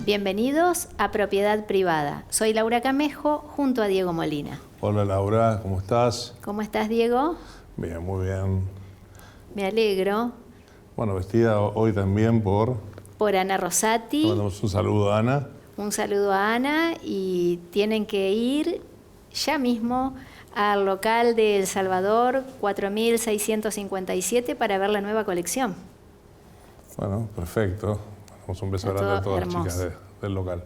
Bienvenidos a Propiedad Privada. Soy Laura Camejo, junto a Diego Molina. Hola Laura, ¿cómo estás? ¿Cómo estás, Diego? Bien, muy bien. Me alegro. Bueno, vestida hoy también por Ana Rosati. Le mandamos un saludo a Ana. Un saludo a Ana y tienen que ir ya mismo al local de El Salvador 4657 para ver la nueva colección. Bueno, perfecto. Damos un beso grande a todas hermoso. las chicas del local.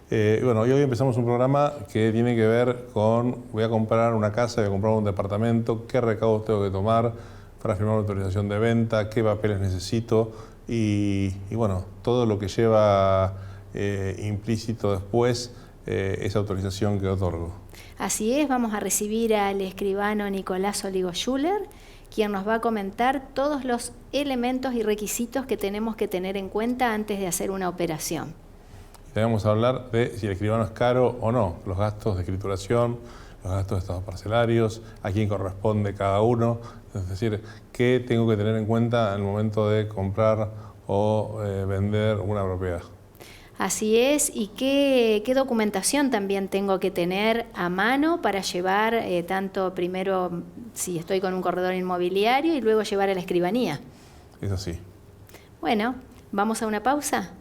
Bueno, hoy empezamos un programa que tiene que ver con, voy a comprar una casa, voy a comprar un departamento, qué recaudos tengo que tomar para firmar una autorización de venta, qué papeles necesito y bueno, todo lo que lleva implícito después esa autorización que otorgo. Así es, vamos a recibir al escribano Nicolás Oligo Schuller, quien nos va a comentar todos los elementos y requisitos que tenemos que tener en cuenta antes de hacer una operación. Tenemos que hablar de si el escribano es caro o no, los gastos de escrituración, los gastos de estados parcelarios, a quién corresponde cada uno, es decir, qué tengo que tener en cuenta en el momento de comprar o vender una propiedad. Así es, y qué documentación también tengo que tener a mano para llevar tanto primero si estoy con un corredor inmobiliario y luego llevar a la escribanía. Es así. Bueno, ¿vamos a una pausa?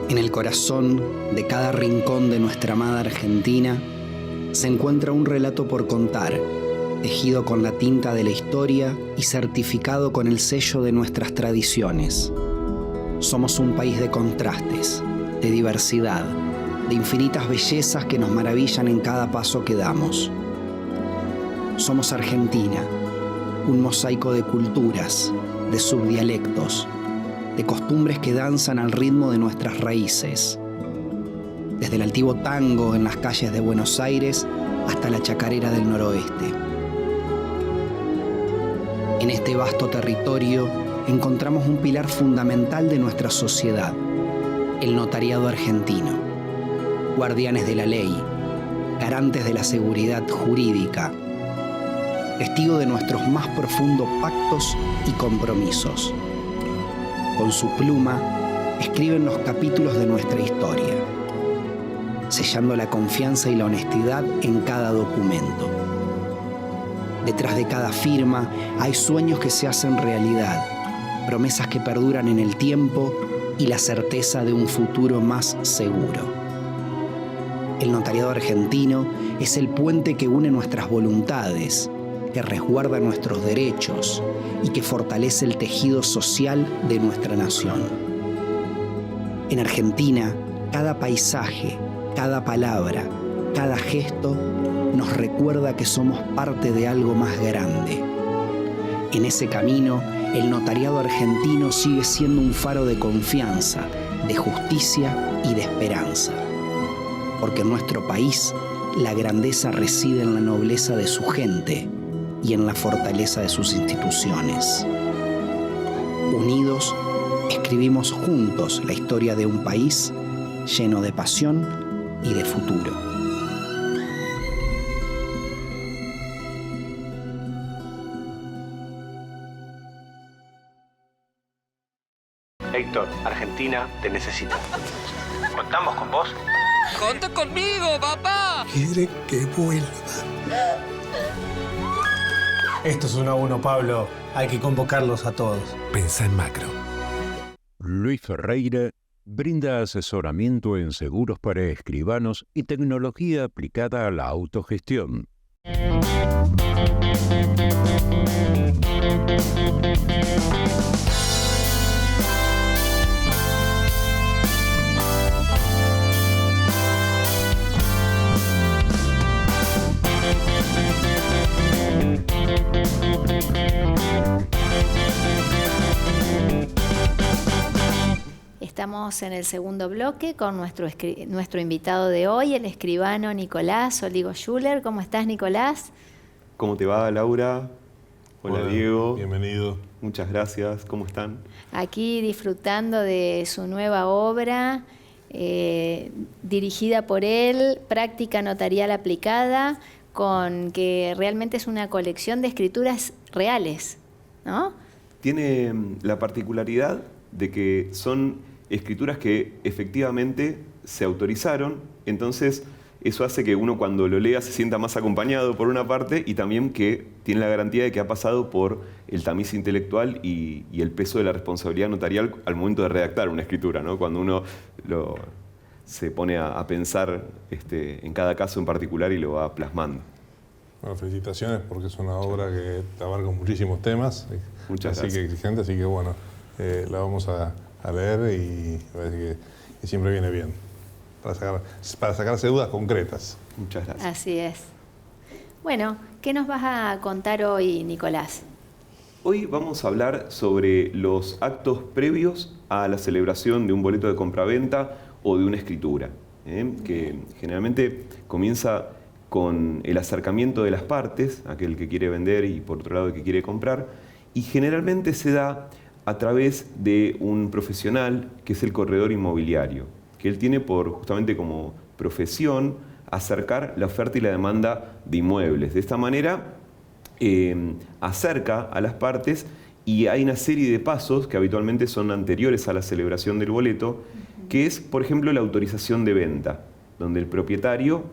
En el corazón de cada rincón de nuestra amada Argentina se encuentra un relato por contar, tejido con la tinta de la historia y certificado con el sello de nuestras tradiciones. Somos un país de contrastes, de diversidad, de infinitas bellezas que nos maravillan en cada paso que damos. Somos Argentina, un mosaico de culturas, de subdialectos, de costumbres que danzan al ritmo de nuestras raíces. Desde el altivo tango en las calles de Buenos Aires hasta la chacarera del noroeste. En este vasto territorio encontramos un pilar fundamental de nuestra sociedad, el notariado argentino. Guardianes de la ley, garantes de la seguridad jurídica, testigo de nuestros más profundos pactos y compromisos. Con su pluma, escriben los capítulos de nuestra historia, sellando la confianza y la honestidad en cada documento. Detrás de cada firma hay sueños que se hacen realidad, promesas que perduran en el tiempo y la certeza de un futuro más seguro. El notariado argentino es el puente que une nuestras voluntades, que resguarda nuestros derechos y que fortalece el tejido social de nuestra nación. En Argentina, cada paisaje, cada palabra, cada gesto nos recuerda que somos parte de algo más grande. En ese camino, el notariado argentino sigue siendo un faro de confianza, de justicia y de esperanza. Porque en nuestro país, la grandeza reside en la nobleza de su gente y en la fortaleza de sus instituciones. Unidos, escribimos juntos la historia de un país lleno de pasión y de futuro. Héctor, Argentina te necesita. ¿Contamos con vos? ¡Conta conmigo, papá! Quiere que vuelva. Esto es 1 a 1, Pablo. Hay que convocarlos a todos. Pensá en macro. Luis Ferreira brinda asesoramiento en seguros para escribanos y tecnología aplicada a la autogestión. estamos en el segundo bloque con nuestro invitado de hoy, el escribano Nicolás Oligo Schuller. ¿Cómo estás, Nicolás? ¿Cómo te va, Laura? Hola, Diego. Bienvenido. Muchas gracias. ¿Cómo están? Aquí disfrutando de su nueva obra, dirigida por él, Práctica Notarial Aplicada, con que realmente es una colección de escrituras reales, ¿no? Tiene la particularidad de que son escrituras que efectivamente se autorizaron, entonces eso hace que uno cuando lo lea se sienta más acompañado por una parte y también que tiene la garantía de que ha pasado por el tamiz intelectual y el peso de la responsabilidad notarial al momento de redactar una escritura, ¿no? Cuando uno se pone a pensar en cada caso en particular y lo va plasmando. Bueno, felicitaciones porque es una obra que abarca muchísimos temas. Muchas gracias. Así que exigente, así que bueno, la vamos a leer y me parece que siempre viene bien para sacarse dudas concretas. Muchas gracias. Así es. Bueno, ¿qué nos vas a contar hoy, Nicolás? Hoy vamos a hablar sobre los actos previos a la celebración de un boleto de compraventa o de una escritura, que generalmente comienza con el acercamiento de las partes, aquel que quiere vender y por otro lado el que quiere comprar, y generalmente se da a través de un profesional que es el corredor inmobiliario, que él tiene justamente como profesión acercar la oferta y la demanda de inmuebles. De esta manera acerca a las partes y hay una serie de pasos que habitualmente son anteriores a la celebración del boleto, que es, por ejemplo, la autorización de venta, donde el propietario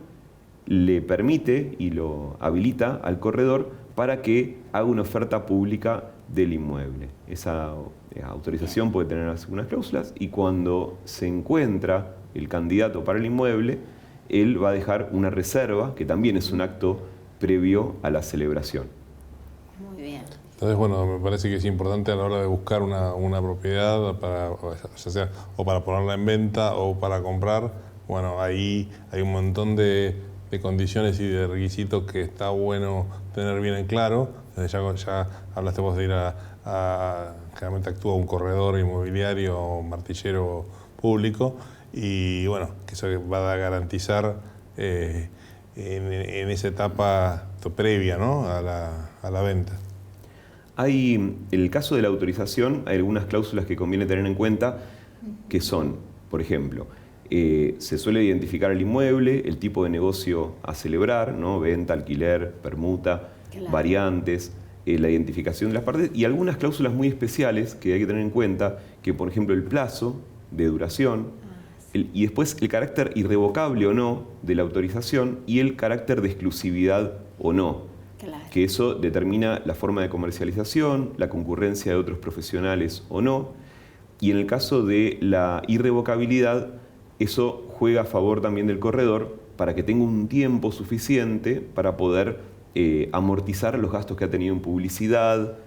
le permite y lo habilita al corredor para que haga una oferta pública del inmueble. Esa autorización puede tener algunas cláusulas y cuando se encuentra el candidato para el inmueble, él va a dejar una reserva, que también es un acto previo a la celebración. Muy bien. Entonces, bueno, me parece que es importante a la hora de buscar una propiedad, ya sea o para ponerla en venta o para comprar. Bueno, ahí hay un montón de condiciones y de requisitos que está bueno tener bien en claro. Ya hablaste vos de ir generalmente actúa un corredor inmobiliario o martillero público y bueno, que eso va a garantizar en esa etapa previa, ¿no? a la venta. Hay, en el caso de la autorización, hay algunas cláusulas que conviene tener en cuenta, que son, por ejemplo, se suele identificar el inmueble, el tipo de negocio a celebrar, ¿no? Venta, alquiler, permuta, claro, variantes, la identificación de las partes y algunas cláusulas muy especiales que hay que tener en cuenta, que por ejemplo el plazo de duración y después el carácter irrevocable o no de la autorización y el carácter de exclusividad o no. Claro. Que eso determina la forma de comercialización, la concurrencia de otros profesionales o no. Y en el caso de la irrevocabilidad, eso juega a favor también del corredor para que tenga un tiempo suficiente para poder amortizar los gastos que ha tenido en publicidad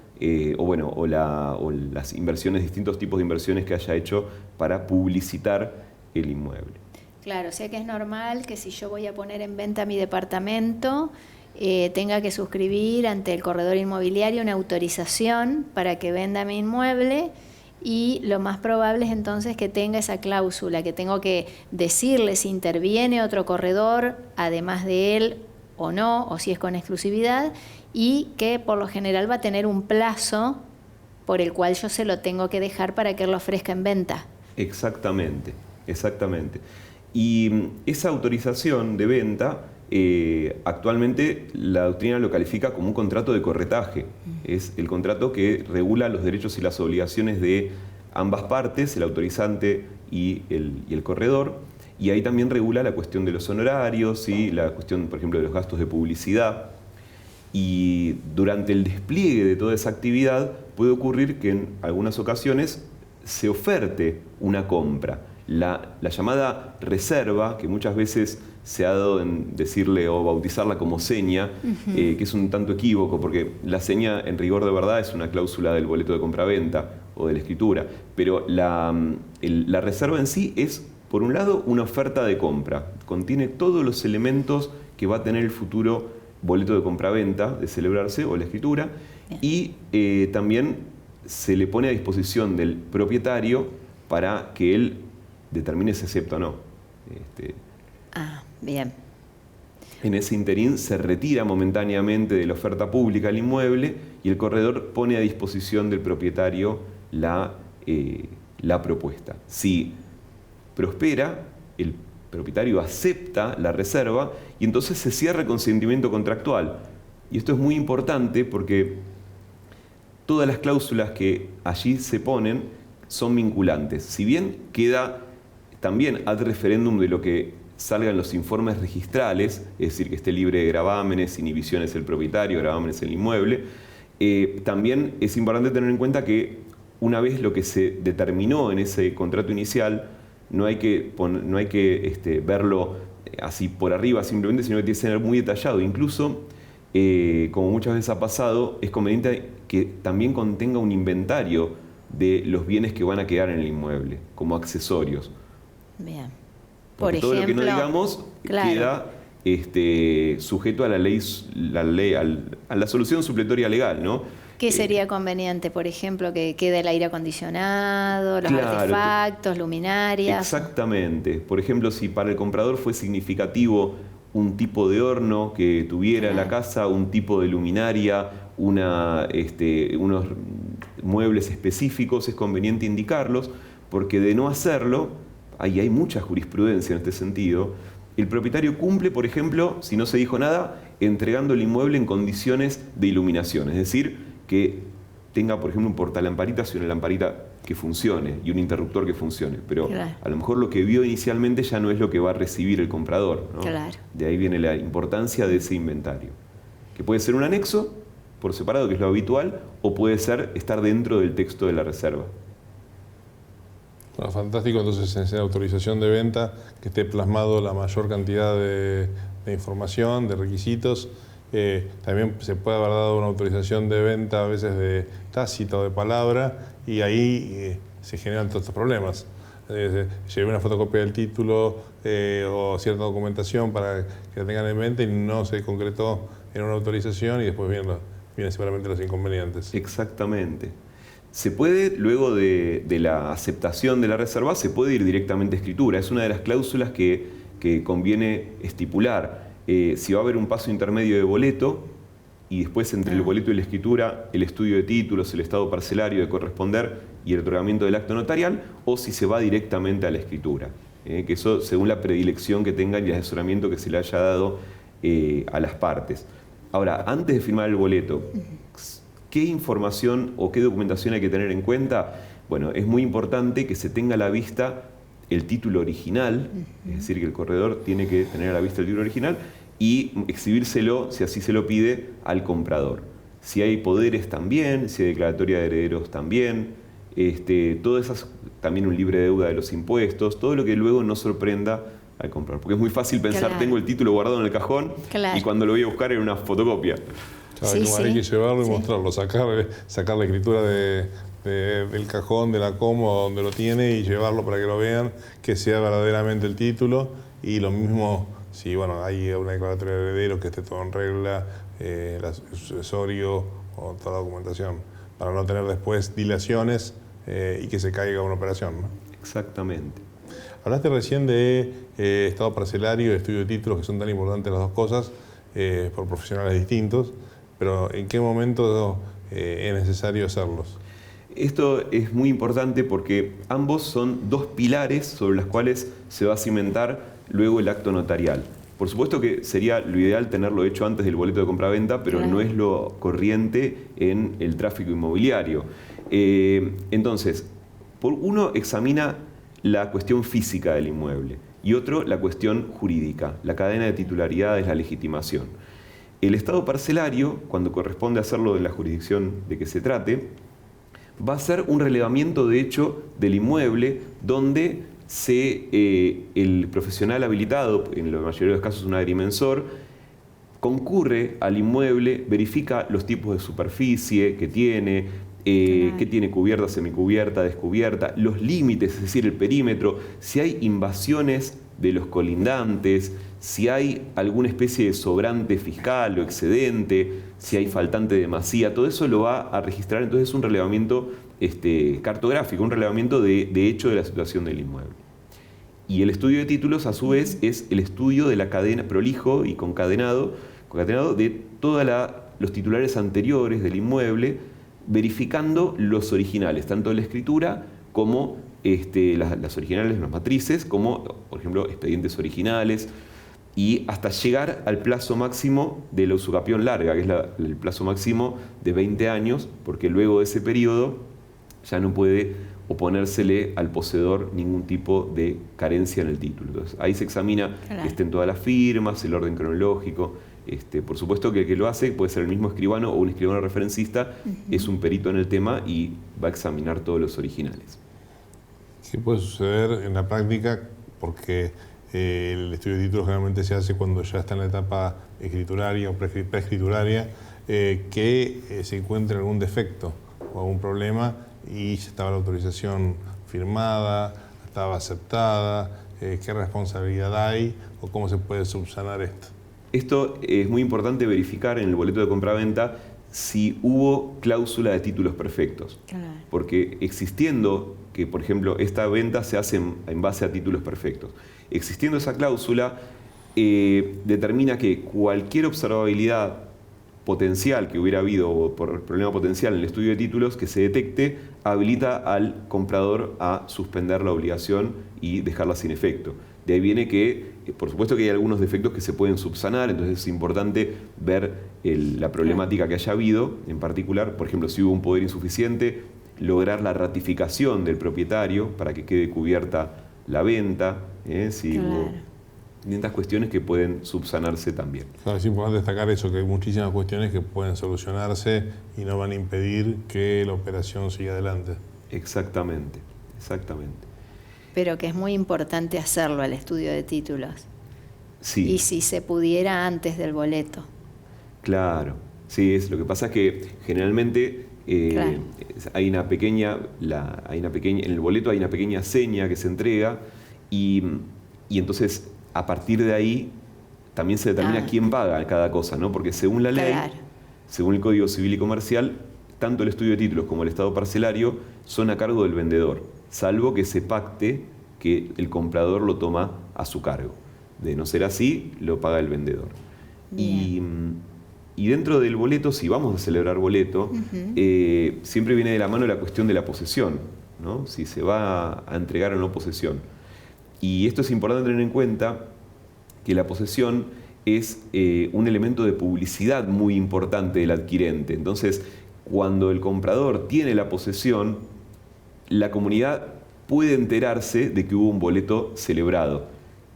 o las inversiones, distintos tipos de inversiones que haya hecho para publicitar el inmueble. Claro, o sea que es normal que si yo voy a poner en venta mi departamento, tenga que suscribir ante el corredor inmobiliario una autorización para que venda mi inmueble. Y lo más probable es entonces que tenga esa cláusula, que tengo que decirle si interviene otro corredor, además de él o no, o si es con exclusividad, y que por lo general va a tener un plazo por el cual yo se lo tengo que dejar para que él lo ofrezca en venta. Exactamente, exactamente. Y esa autorización de venta, actualmente la doctrina lo califica como un contrato de corretaje. Es el contrato que regula los derechos y las obligaciones de ambas partes, el autorizante y el corredor. Y ahí también regula la cuestión de los honorarios y la cuestión, por ejemplo, de los gastos de publicidad. Y durante el despliegue de toda esa actividad puede ocurrir que en algunas ocasiones se oferte una compra. La llamada reserva, que muchas veces se ha dado en decirle o bautizarla como seña, que es un tanto equívoco, porque la seña en rigor de verdad es una cláusula del boleto de compraventa o de la escritura, pero la reserva en sí es, por un lado, una oferta de compra. Contiene todos los elementos que va a tener el futuro boleto de compraventa de celebrarse o la escritura. Bien. Y también se le pone a disposición del propietario para que él determine si acepta o no. Bien. En ese interín se retira momentáneamente de la oferta pública el inmueble y el corredor pone a disposición del propietario la propuesta. Si prospera, el propietario acepta la reserva y entonces se cierra el consentimiento contractual. Y esto es muy importante porque todas las cláusulas que allí se ponen son vinculantes. Si bien queda también ad referéndum de lo que salga en los informes registrales, es decir, que esté libre de gravámenes, inhibiciones el propietario, gravámenes el inmueble, también es importante tener en cuenta que una vez lo que se determinó en ese contrato inicial, no hay que verlo así por arriba simplemente, sino que tiene que ser muy detallado. Incluso, como muchas veces ha pasado, es conveniente que también contenga un inventario de los bienes que van a quedar en el inmueble, como accesorios. Bien. Porque Por todo ejemplo, lo que no digamos claro, queda sujeto a la ley, a la solución supletoria legal, ¿no? ¿Qué sería conveniente? Por ejemplo, que quede el aire acondicionado, los artefactos, luminarias. Exactamente. Por ejemplo, si para el comprador fue significativo un tipo de horno que tuviera en la casa, un tipo de luminaria, unos muebles específicos, es conveniente indicarlos, porque de no hacerlo, ahí hay mucha jurisprudencia en este sentido, el propietario cumple, por ejemplo, si no se dijo nada, entregando el inmueble en condiciones de iluminación, es decir, que tenga, por ejemplo, un portalamparitas y una lamparita que funcione y un interruptor que funcione, pero a lo mejor lo que vio inicialmente ya no es lo que va a recibir el comprador, ¿no? Claro. De ahí viene la importancia de ese inventario, que puede ser un anexo por separado, que es lo habitual, o puede ser estar dentro del texto de la reserva. Bueno, fantástico, entonces en la autorización de venta que esté plasmado la mayor cantidad de información, de requisitos. También se puede haber dado una autorización de venta a veces de tácita o de palabra y ahí se generan todos estos problemas. Llevé una fotocopia del título o cierta documentación para que la tengan en mente y no se concretó en una autorización y después vienen separadamente los inconvenientes. Exactamente. Se puede, luego de la aceptación de la reserva, se puede ir directamente a escritura. Es una de las cláusulas que conviene estipular. Si va a haber un paso intermedio de boleto y después entre el boleto y la escritura, el estudio de títulos, el estado parcelario de corresponder y el otorgamiento del acto notarial, o si se va directamente a la escritura. Que eso según la predilección que tengan y el asesoramiento que se le haya dado a las partes. Ahora, antes de firmar el boleto, ¿qué información o qué documentación hay que tener en cuenta? Bueno, es muy importante que se tenga a la vista el título original, es decir, que el corredor tiene que tener a la vista el título original y exhibírselo, si así se lo pide, al comprador. Si hay poderes también, si hay declaratoria de herederos también, todo esas, también un libre deuda de los impuestos, todo lo que luego no sorprenda al comprador. Porque es muy fácil pensar, tengo el título guardado en el cajón y cuando lo voy a buscar en una fotocopia. Claro, hay que llevarlo y mostrarlo, sacar la escritura del cajón, de la cómoda donde lo tiene y llevarlo para que lo vean, que sea verdaderamente el título. Y lo mismo, si hay una declaratoria de herederos que esté todo en regla, el sucesorio o toda la documentación, para no tener después dilaciones y que se caiga una operación, ¿no? Exactamente. Hablaste recién de estado parcelario y estudio de títulos, que son tan importantes las dos cosas, por profesionales distintos, pero ¿en qué momento es necesario hacerlos? Esto es muy importante porque ambos son dos pilares sobre los cuales se va a cimentar luego el acto notarial. Por supuesto que sería lo ideal tenerlo hecho antes del boleto de compraventa, pero no es lo corriente en el tráfico inmobiliario. Entonces, uno examina la cuestión física del inmueble y otro la cuestión jurídica, la cadena de titularidades, la legitimación. El estado parcelario, cuando corresponde hacerlo en la jurisdicción de que se trate, va a ser un relevamiento de hecho del inmueble donde el profesional habilitado, en la mayoría de los casos un agrimensor, concurre al inmueble, verifica los tipos de superficie que tiene, qué tiene cubierta, semicubierta, descubierta, los límites, es decir, el perímetro, si hay invasiones de los colindantes, si hay alguna especie de sobrante fiscal o excedente, si hay faltante de demasía, todo eso lo va a registrar. Entonces es un relevamiento cartográfico, un relevamiento de hecho de la situación del inmueble. Y el estudio de títulos, a su vez, es el estudio de la cadena, prolijo y concatenado de todos los titulares anteriores del inmueble, verificando los originales, tanto de la escritura como las originales, las matrices, como, por ejemplo, expedientes originales, y hasta llegar al plazo máximo de la usucapión larga, que es el plazo máximo de 20 años, porque luego de ese periodo ya no puede oponérsele al poseedor ningún tipo de carencia en el título. Entonces, ahí se examina que estén todas las firmas, el orden cronológico. Por supuesto que el que lo hace puede ser el mismo escribano o un escribano referencista, es un perito en el tema y va a examinar todos los originales. ¿Qué puede suceder en la práctica? Porque el estudio de títulos generalmente se hace cuando ya está en la etapa escrituraria o preescrituraria, que se encuentre algún defecto o algún problema y ya estaba la autorización firmada, estaba aceptada, ¿qué responsabilidad hay o cómo se puede subsanar esto? Esto es muy importante verificar en el boleto de compraventa si hubo cláusula de títulos perfectos. Claro. Porque existiendo que, por ejemplo, esta venta se hace en base a títulos perfectos, existiendo esa cláusula, determina que cualquier observabilidad potencial que hubiera habido o por problema potencial en el estudio de títulos que se detecte, habilita al comprador a suspender la obligación y dejarla sin efecto. De ahí viene que, por supuesto que hay algunos defectos que se pueden subsanar, entonces es importante ver la problemática que haya habido, en particular, por ejemplo, si hubo un poder insuficiente, lograr la ratificación del propietario para que quede cubierta la venta, si hubo distintas cuestiones que pueden subsanarse también. Claro, es importante destacar eso, que hay muchísimas cuestiones que pueden solucionarse y no van a impedir que la operación siga adelante. Exactamente, exactamente. Pero que es muy importante hacerlo, el estudio de títulos. Sí. Y si se pudiera antes del boleto. Claro, sí, lo que pasa es que generalmente hay una pequeña, en el boleto hay una pequeña seña que se entrega y entonces a partir de ahí también se determina quién paga cada cosa, ¿no? Porque según la ley, según el Código Civil y Comercial, tanto el estudio de títulos como el estado parcelario son a cargo del vendedor, salvo que se pacte que el comprador lo toma a su cargo. De no ser así, lo paga el vendedor. Y dentro del boleto, si vamos a celebrar boleto, siempre viene de la mano la cuestión de la posesión, ¿no? Si se va a entregar o no posesión. Y esto es importante tener en cuenta, que la posesión es un elemento de publicidad muy importante del adquirente. Entonces, cuando el comprador tiene la posesión, la comunidad puede enterarse de que hubo un boleto celebrado.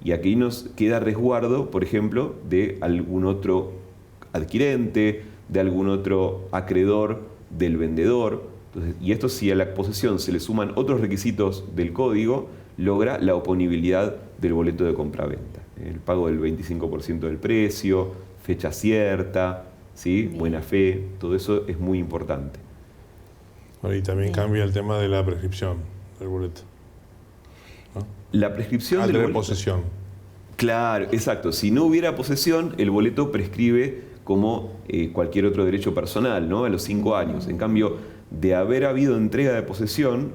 Y aquí nos queda resguardo, por ejemplo, de algún otro adquirente, de algún otro acreedor del vendedor. Entonces, y esto, si a la posesión se le suman otros requisitos del código, logra la oponibilidad del boleto de compraventa. El pago del 25% del precio, fecha cierta, ¿sí? Buena fe, todo eso es muy importante. Bueno, y también cambia el tema de la prescripción del boleto, ¿no? La prescripción al del tener boleto. posesión. Claro, exacto. Si no hubiera posesión, el boleto prescribe como cualquier otro derecho personal, ¿no? A los 5 años. En cambio, de haber habido entrega de posesión,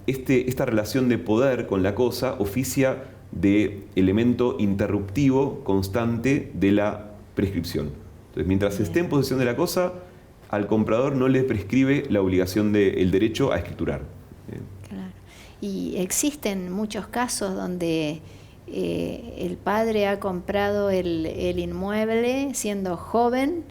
esta relación de poder con la cosa oficia de elemento interruptivo constante de la prescripción. Entonces, mientras esté en posesión de la cosa, al comprador no le prescribe la obligación del derecho a escriturar. Claro. Y existen muchos casos donde el padre ha comprado el inmueble siendo joven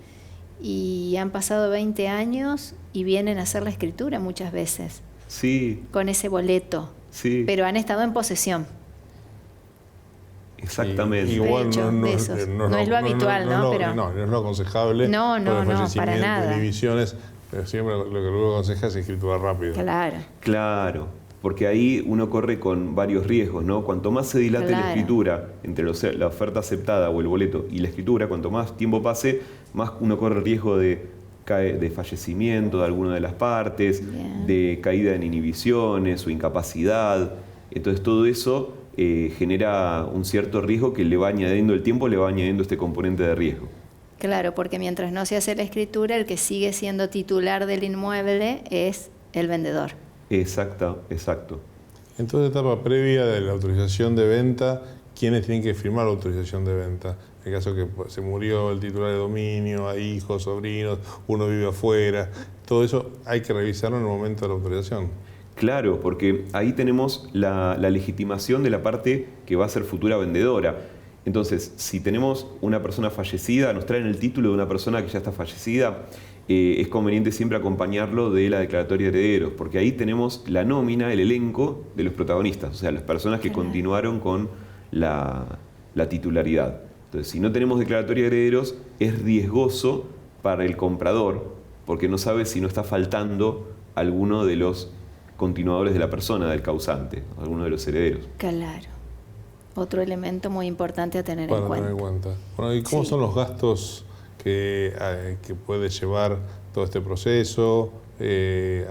y han pasado 20 años y vienen a hacer la escritura muchas veces. Sí. Con ese boleto. Sí. Pero han estado en posesión. Exactamente. Igual no es lo habitual, ¿no? Pero no es lo aconsejable. No, para nada. Inhibiciones, pero siempre lo que luego aconseja es escriturar rápido. Claro, porque ahí uno corre con varios riesgos, ¿no? Cuanto más se dilate la escritura entre la oferta aceptada o el boleto y la escritura, cuanto más tiempo pase, más uno corre el riesgo de fallecimiento de alguna de las partes, de caída en inhibiciones o incapacidad. Entonces todo eso genera un cierto riesgo que le va añadiendo el tiempo, le va añadiendo este componente de riesgo. Claro, porque mientras no se hace la escritura, el que sigue siendo titular del inmueble es el vendedor. Exacto. En toda etapa previa de la autorización de venta, ¿quiénes tienen que firmar la autorización de venta? En el caso que se murió el titular de dominio, hay hijos, sobrinos, uno vive afuera, todo eso hay que revisarlo en el momento de la autorización. Claro, porque ahí tenemos la legitimación de la parte que va a ser futura vendedora. Entonces, si tenemos una persona fallecida, nos traen el título de una persona que ya está fallecida, es conveniente siempre acompañarlo de la declaratoria de herederos, porque ahí tenemos la nómina, el elenco de los protagonistas, o sea, las personas que continuaron con la titularidad. Entonces, si no tenemos declaratoria de herederos, es riesgoso para el comprador, porque no sabe si no está faltando alguno de los continuadores de la persona, del causante, alguno de los herederos. Claro. Otro elemento muy importante a tener en cuenta. Bueno, ¿y cómo son los gastos que puede llevar todo este proceso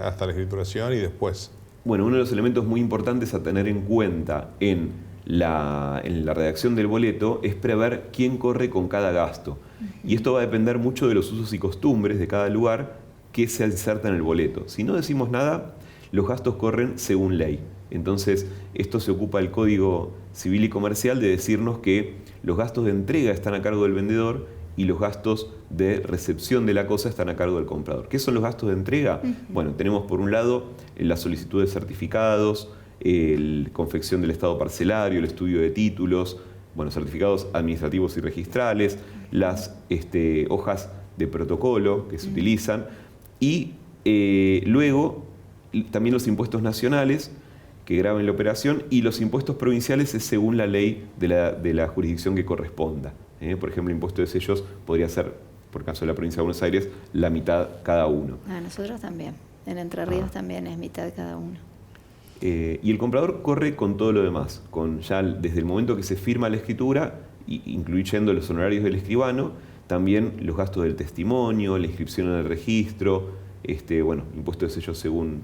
hasta la escrituración y después? Bueno, uno de los elementos muy importantes a tener en cuenta en la redacción del boleto es prever quién corre con cada gasto. Y esto va a depender mucho de los usos y costumbres de cada lugar que se inserta en el boleto. Si no decimos nada, los gastos corren según ley. Entonces, esto se ocupa el Código Civil y Comercial de decirnos que los gastos de entrega están a cargo del vendedor y los gastos de recepción de la cosa están a cargo del comprador. ¿Qué son los gastos de entrega? Bueno, tenemos por un lado la solicitud de certificados, la confección del estado parcelario, el estudio de títulos, bueno, certificados administrativos y registrales, las hojas de protocolo que se utilizan y luego también los impuestos nacionales que graben la operación y los impuestos provinciales es según la ley de la jurisdicción que corresponda. Por ejemplo, el impuesto de sellos podría ser, por caso de la provincia de Buenos Aires, la mitad cada uno. Nosotros también. En Entre Ríos también es mitad cada uno. Y el comprador corre con todo lo demás, ya desde el momento que se firma la escritura, incluyendo los honorarios del escribano, también los gastos del testimonio, la inscripción en el registro, impuesto de sellos según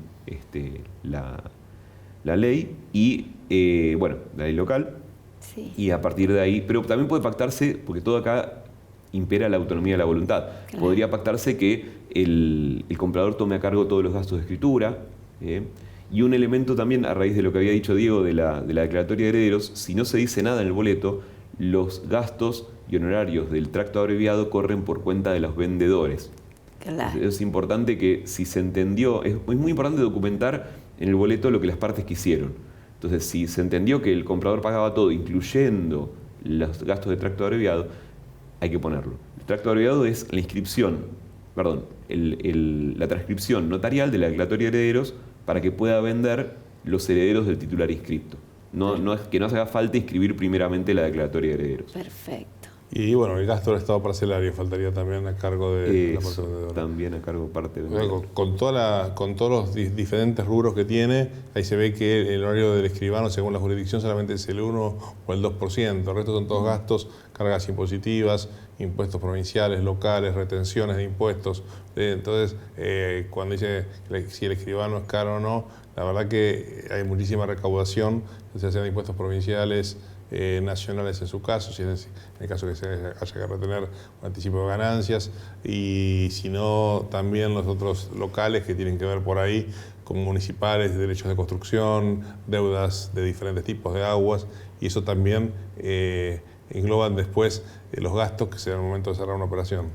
la ley y la ley local. Sí. Y a partir de ahí, pero también puede pactarse, porque todo acá impera la autonomía de la voluntad. Claro. Podría pactarse que el comprador tome a cargo todos los gastos de escritura. Y un elemento también, a raíz de lo que había dicho Diego de la declaratoria de herederos, si no se dice nada en el boleto, los gastos y honorarios del tracto abreviado corren por cuenta de los vendedores. Claro. Es importante que si se entendió, es muy importante documentar en el boleto lo que las partes quisieron. Entonces, si se entendió que el comprador pagaba todo, incluyendo los gastos de tracto abreviado, hay que ponerlo. El tracto abreviado es la inscripción, la transcripción notarial de la declaratoria de herederos para que pueda vender los herederos del titular inscripto. No es que no se haga falta inscribir primeramente la declaratoria de herederos. Perfecto. Y bueno, el gasto del estado parcelario faltaría también a cargo de la parte vendedora. También a cargo parte vendedora. Con todos los diferentes rubros que tiene, ahí se ve que el horario del escribano, según la jurisdicción, solamente es el 1 o el 2%. El resto son todos gastos, cargas impositivas, impuestos provinciales, locales, retenciones de impuestos. Entonces, cuando dice si el escribano es caro o no, la verdad que hay muchísima recaudación, se hacen impuestos provinciales, nacionales en su caso, si en el caso que se haya que retener un anticipo de ganancias, y si no, también los otros locales que tienen que ver por ahí, como municipales, derechos de construcción, deudas de diferentes tipos de aguas, y eso también engloban después los gastos que se dan al momento de cerrar una operación.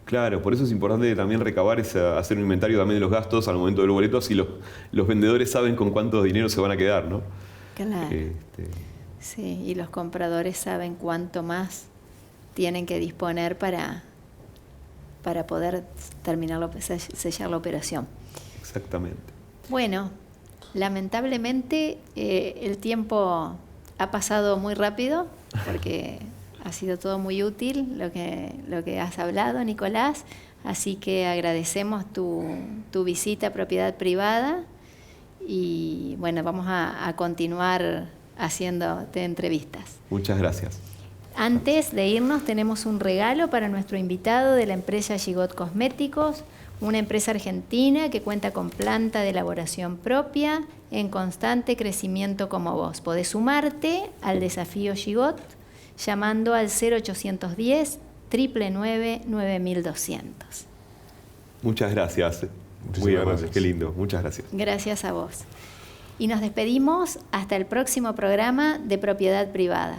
Claro, por eso es importante también recabar, hacer un inventario también de los gastos al momento del boleto, así los vendedores saben con cuánto dinero se van a quedar, ¿no? Claro. Sí, y los compradores saben cuánto más tienen que disponer para poder sellar la operación. Exactamente. Bueno, lamentablemente el tiempo ha pasado muy rápido porque ha sido todo muy útil lo que has hablado, Nicolás, así que agradecemos tu visita a Propiedad Privada y bueno, vamos a continuar haciéndote entrevistas. Muchas gracias. Antes de irnos, tenemos un regalo para nuestro invitado de la empresa Gigot Cosméticos, una empresa argentina que cuenta con planta de elaboración propia en constante crecimiento como vos. Podés sumarte al desafío Gigot llamando al 0810 999 9200. Muchas gracias. Muy amable, qué lindo. Muchas gracias. Gracias a vos. Y nos despedimos hasta el próximo programa de Propiedad Privada.